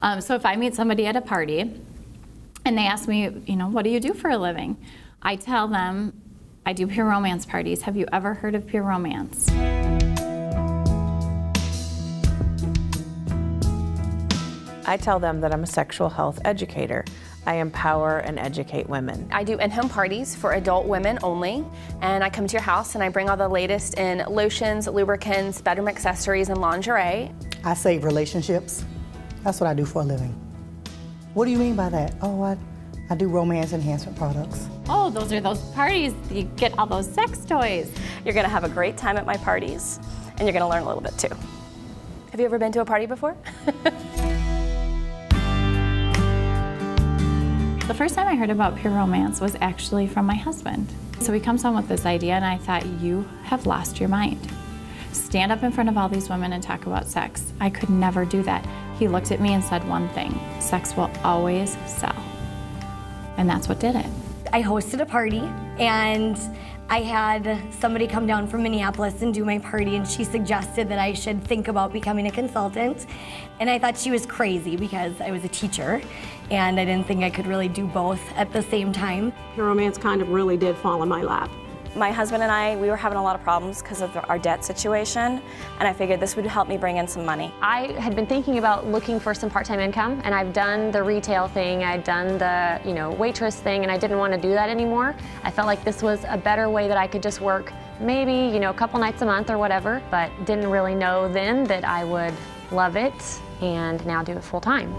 So if I meet somebody at a party and they ask me, what do you do for a living? I tell them, I do pure romance parties. Have you ever heard of pure romance? I tell them that I'm a sexual health educator. I empower and educate women. I do in-home parties for adult women only, and I come to your house and I bring all the latest in lotions, lubricants, bedroom accessories, and lingerie. I save relationships. That's what I do for a living. What do you mean by that? Oh, I do romance enhancement products. Oh, those are those parties. You get all those sex toys. You're gonna have a great time at my parties, and you're gonna learn a little bit too. Have you ever been to a party before? The first time I heard about pure romance was actually from my husband. So he comes home with this idea, and I thought, you have lost your mind. Stand up in front of all these women and talk about sex. I could never do that. He looked at me and said one thing: sex will always sell. And that's what did it. I hosted a party, and I had somebody come down from Minneapolis and do my party, and she suggested that I should think about becoming a consultant. And I thought she was crazy because I was a teacher, and I didn't think I could really do both at the same time. Pure romance kind of really did fall in my lap. My husband and I, we were having a lot of problems because of our debt situation, and I figured this would help me bring in some money. I had been thinking about looking for some part-time income, and I've done the retail thing, I'd done the waitress thing, and I didn't want to do that anymore. I felt like this was a better way that I could just work maybe a couple nights a month or whatever, but didn't really know then that I would love it and now do it full-time.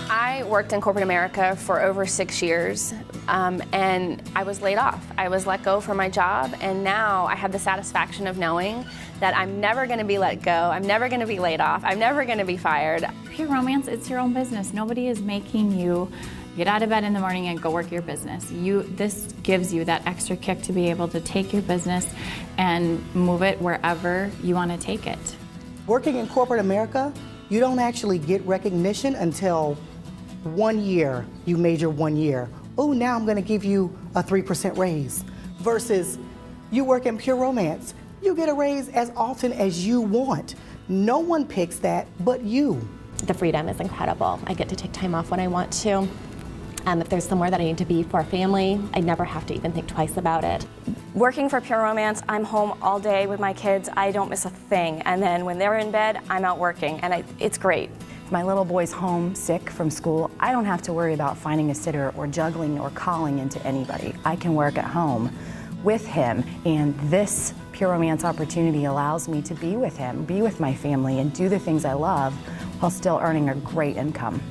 I worked in corporate America for over 6 years, and I was laid off. I was let go from my job, and now I have the satisfaction of knowing that I'm never going to be let go, I'm never going to be laid off, I'm never going to be fired. Pure romance, it's your own business. Nobody is making you get out of bed in the morning and go work your business. This gives you that extra kick to be able to take your business and move it wherever you want to take it. Working in corporate America, you don't actually get recognition until 1 year, you major 1 year. Oh, now I'm gonna give you a 3% raise. Versus you work in pure romance, you get a raise as often as you want. No one picks that but you. The freedom is incredible. I get to take time off when I want to. If there's somewhere that I need to be for a family, I never have to even think twice about it. Working for Pure Romance, I'm home all day with my kids. I don't miss a thing. And then when they're in bed, I'm out working, and it's great. If my little boy's home sick from school, I don't have to worry about finding a sitter or juggling or calling into anybody. I can work at home with him, and this Pure Romance opportunity allows me to be with him, be with my family, and do the things I love while still earning a great income.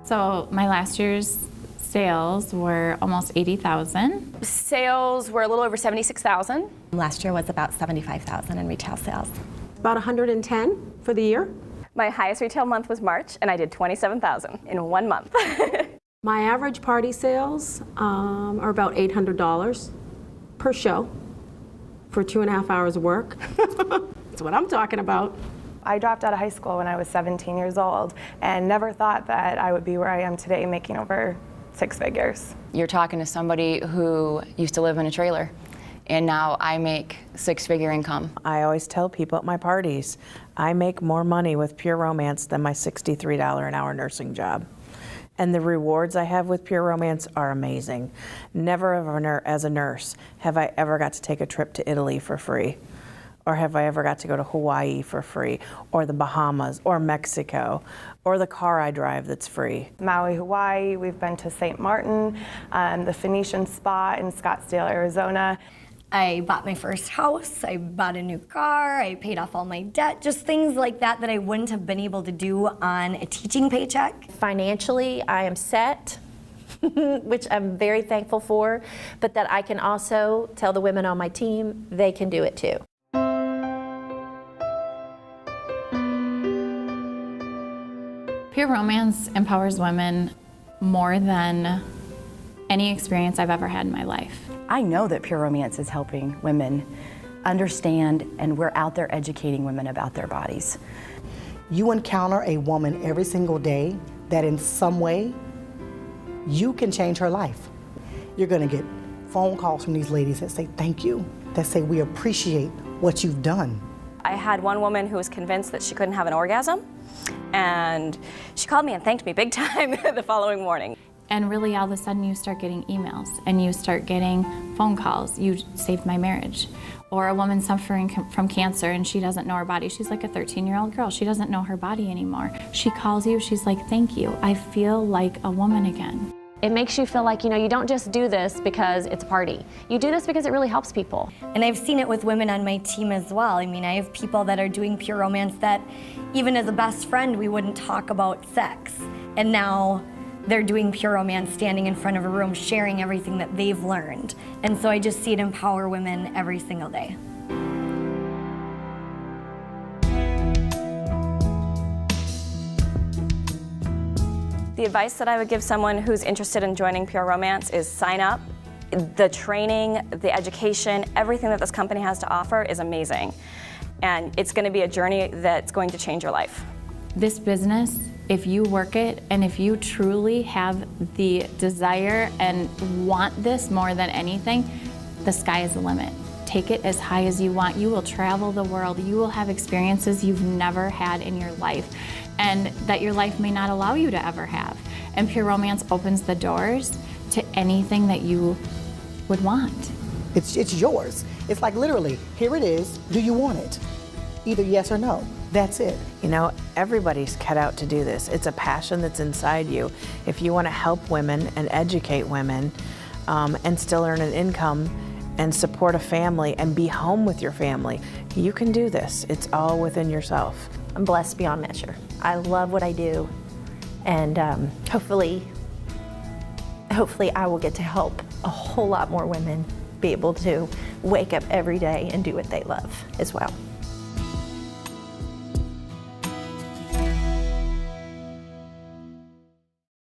So my last year's sales were almost 80,000. Sales were a little over 76,000. Last year was about 75,000 in retail sales. About 110 for the year. My highest retail month was March, and I did 27,000 in 1 month. My average party sales are about $800 per show for 2.5 hours of work. That's what I'm talking about. I dropped out of high school when I was 17 years old and never thought that I would be where I am today, making over 6 figures. You're talking to somebody who used to live in a trailer, and now I make 6-figure income. I always tell people at my parties, I make more money with Pure Romance than my $63 an hour nursing job. And the rewards I have with Pure Romance are amazing. Never ever as a nurse have I ever got to take a trip to Italy for free. Or have I ever got to go to Hawaii for free, or the Bahamas, or Mexico, or the car I drive that's free. Maui, Hawaii, we've been to St. Martin, the Phoenician Spa in Scottsdale, Arizona. I bought my first house, I bought a new car, I paid off all my debt, just things like that that I wouldn't have been able to do on a teaching paycheck. Financially, I am set, which I'm very thankful for, but that I can also tell the women on my team they can do it too. Pure Romance empowers women more than any experience I've ever had in my life. I know that Pure Romance is helping women understand, and we're out there educating women about their bodies. You encounter a woman every single day that in some way you can change her life. you're gonna get phone calls from these ladies that say thank you, that say we appreciate what you've done. I had one woman who was convinced that she couldn't have an orgasm, and she called me and thanked me big time the following morning. And really, all of a sudden, you start getting emails and you start getting phone calls. You saved my marriage. Or a woman suffering from cancer and she doesn't know her body. She's like a 13-year-old girl. She doesn't know her body anymore. She calls you, she's like, thank you. I feel like a woman again. It makes you feel like, you don't just do this because it's a party. You do this because it really helps people. And I've seen it with women on my team as well. I mean, I have people that are doing Pure Romance that even as a best friend, we wouldn't talk about sex. And now they're doing Pure Romance, standing in front of a room, sharing everything that they've learned. And so I just see it empower women every single day. The advice that I would give someone who's interested in joining Pure Romance is sign up. The training, the education, everything that this company has to offer is amazing. And it's going to be a journey that's going to change your life. This business, if you work it and if you truly have the desire and want this more than anything, the sky is the limit. Take it as high as you want. You will travel the world. You will have experiences you've never had in your life and that your life may not allow you to ever have. And Pure Romance opens the doors to anything that you would want. It's yours. It's like literally, here it is, do you want it? Either yes or no, that's it. You know, everybody's cut out to do this. It's a passion that's inside you. If you want to help women and educate women and still earn an income and support a family and be home with your family, you can do this. It's all within yourself. I'm blessed beyond measure. I love what I do, and hopefully I will get to help a whole lot more women be able to wake up every day and do what they love as well.